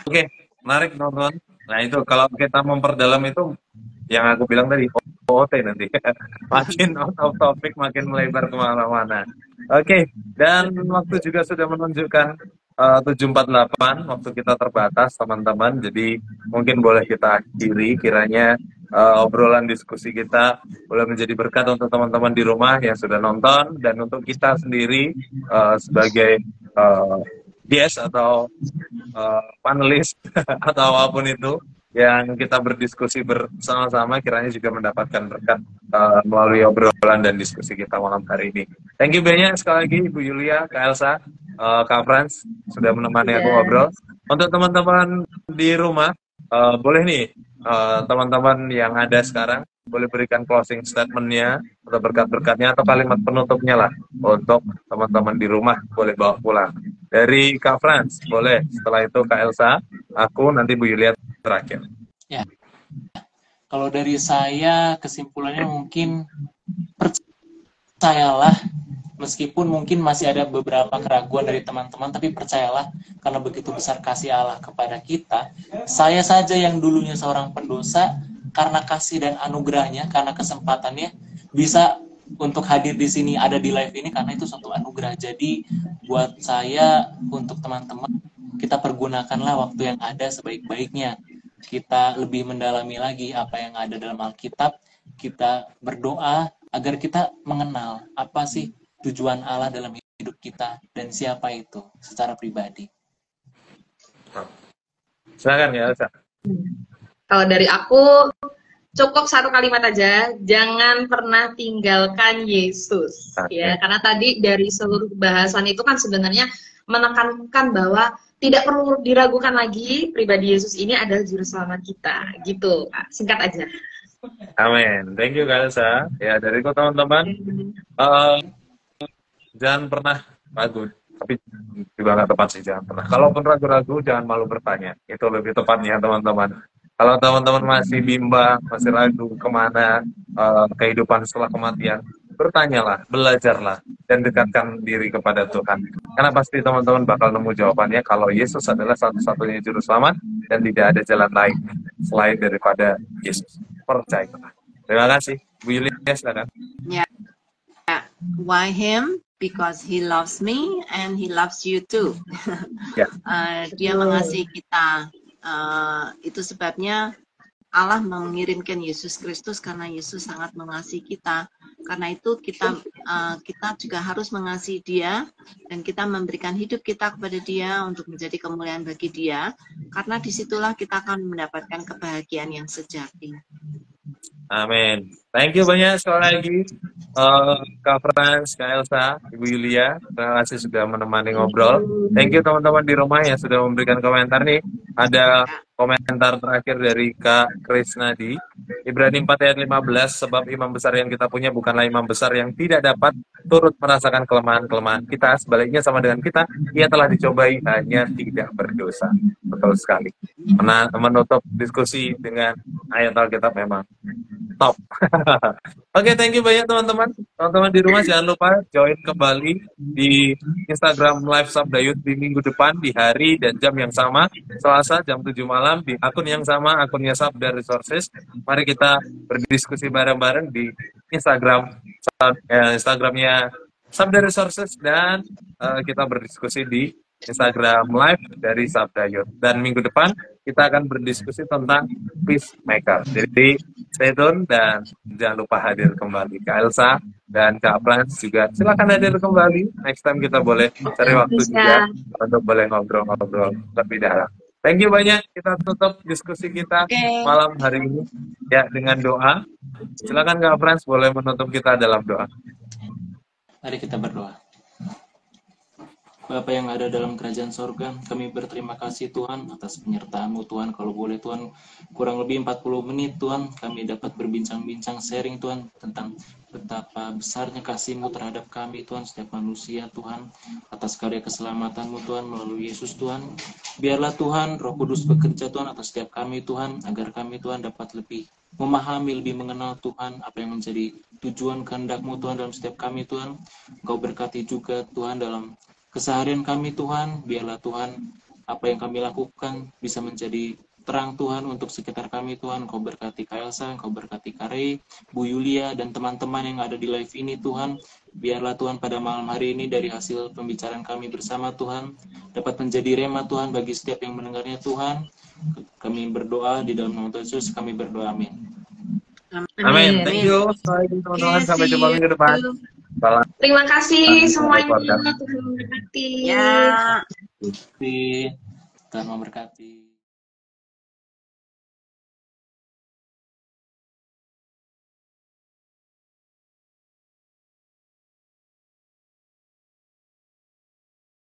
Oke, menarik nonton. Nah itu kalau kita memperdalam itu yang aku bilang tadi OOT nanti makin out of topic, makin melebar kemana-mana. Oke, dan waktu juga sudah menunjukkan 7.48, waktu kita terbatas teman-teman, jadi mungkin boleh kita akhiri kiranya obrolan diskusi kita boleh menjadi berkat untuk teman-teman di rumah yang sudah nonton, dan untuk kita sendiri sebagai guest atau panelis atau apapun itu yang kita berdiskusi bersama-sama, kiranya juga mendapatkan berkat melalui obrolan dan diskusi kita malam hari ini. Thank you banyak sekali lagi Bu Yulia, Kak Elsa, Kak Frans sudah menemani aku ngobrol. Untuk teman-teman di rumah, boleh nih teman-teman yang ada sekarang boleh berikan closing statement-nya atau berkat-berkatnya atau kalimat penutupnya lah untuk teman-teman di rumah, boleh bawa pulang. Dari Kak Frans, boleh. Setelah itu Kak Elsa, aku, nanti Bu Yulia terakhir. Ya. Kalau dari saya kesimpulannya mungkin percayalah, meskipun mungkin masih ada beberapa keraguan dari teman-teman, tapi percayalah karena begitu besar kasih Allah kepada kita. Saya saja yang dulunya seorang pendosa, karena kasih dan anugerahnya, karena kesempatannya bisa untuk hadir di sini, ada di live ini, karena itu suatu anugerah. Jadi buat saya, untuk teman-teman, kita pergunakanlah waktu yang ada sebaik-baiknya. Kita lebih mendalami lagi apa yang ada dalam Alkitab. Kita berdoa agar kita mengenal apa sih tujuan Allah dalam hidup kita dan siapa itu secara pribadi. Silakan ya Elsa. Kalau dari aku cukup satu kalimat aja, jangan pernah tinggalkan Yesus. Ya, karena tadi dari seluruh bahasan itu kan sebenarnya menekankan bahwa tidak perlu diragukan lagi, pribadi Yesus ini adalah juru selamat kita. Gitu, Kak. Singkat aja. Amin. Thank you Kak Elsa. Ya, dariku teman-teman, jangan pernah ragu, tapi juga nggak tepat sih, jangan pernah. Kalaupun ragu-ragu, jangan malu bertanya. Itu lebih tepatnya teman-teman. Kalau teman-teman masih bimbang, masih ragu kemana kehidupan setelah kematian, bertanyalah, belajarlah, dan dekatkan diri kepada Tuhan. Karena pasti teman-teman bakal nemu jawabannya kalau Yesus adalah satu-satunya juru selamat dan tidak ada jalan lain selain daripada Yesus. Percayalah. Terima kasih. Bu Yulia, silakan. Ya, why him? Because he loves me and he loves you too. Ya. Dia mengasihi kita. Itu sebabnya Allah mengirimkan Yesus Kristus karena Yesus sangat mengasihi kita. Karena itu kita juga harus mengasihi Dia dan kita memberikan hidup kita kepada Dia untuk menjadi kemuliaan bagi Dia. Karena disitulah kita akan mendapatkan kebahagiaan yang sejati. Amin. Thank you banyak sekali lagi Kak Frans, Kak Elsa, Ibu Yulia. Terima kasih sudah menemani ngobrol. Thank you teman-teman di rumah yang sudah memberikan komentar nih. Ada komentar terakhir dari Kak Krisnadi. Ibrani 4 ayat 15, sebab imam besar yang kita punya bukanlah imam besar yang tidak dapat turut merasakan kelemahan-kelemahan kita. Sebaliknya sama dengan kita, ia telah dicobai hanya tidak berdosa. Betul sekali. Menutup diskusi dengan ayat Alkitab memang top. Oke, thank you banyak teman-teman. Teman-teman di rumah jangan lupa join kembali di Instagram Live Sabda Youth di minggu depan di hari dan jam yang sama, Selasa jam 7 malam di akun yang sama, akunnya Sabda Resources. Mari kita berdiskusi bareng-bareng di Instagramnya Sabda Resources dan kita berdiskusi di Instagram Live dari Sabda Youth. Dan minggu depan kita akan berdiskusi tentang peacemaker. Jadi stay tune dan jangan lupa hadir kembali. Kak Elsa dan Kak Frans juga silakan hadir kembali. Next time kita boleh cari waktu juga untuk boleh ngobrol-ngobrol lebih dalam. Thank you banyak. Kita tutup diskusi kita malam hari ini ya dengan doa. Silakan Kak Frans boleh menutup kita dalam doa. Mari kita berdoa. Bapa yang ada dalam kerajaan sorga, kami berterima kasih Tuhan atas penyertaan-Mu Tuhan. Kalau boleh Tuhan, kurang lebih 40 menit Tuhan, kami dapat berbincang-bincang sharing Tuhan tentang betapa besarnya kasih-Mu terhadap kami Tuhan, setiap manusia Tuhan, atas karya keselamatan-Mu Tuhan melalui Yesus Tuhan. Biarlah Tuhan, Roh Kudus bekerja Tuhan atas setiap kami Tuhan, agar kami Tuhan dapat lebih memahami, lebih mengenal Tuhan, apa yang menjadi tujuan kehendak-Mu Tuhan dalam setiap kami Tuhan. Engkau berkati juga Tuhan dalam keseharian kami Tuhan, biarlah Tuhan apa yang kami lakukan bisa menjadi terang Tuhan untuk sekitar kami Tuhan. Engkau berkati Kak Elsa, Engkau berkati Kak Rey, Bu Yulia, dan teman-teman yang ada di live ini Tuhan. Biarlah Tuhan pada malam hari ini dari hasil pembicaraan kami bersama Tuhan dapat menjadi rema Tuhan bagi setiap yang mendengarnya Tuhan. Kami berdoa di dalam nama Tuhan Yesus, kami berdoa amin. Amin. Thank you. Teman-teman, sampai jumpa minggu depan. Salam. Terima kasih semuanya. Tuhan memberkati. Ya. Tuhan memberkati.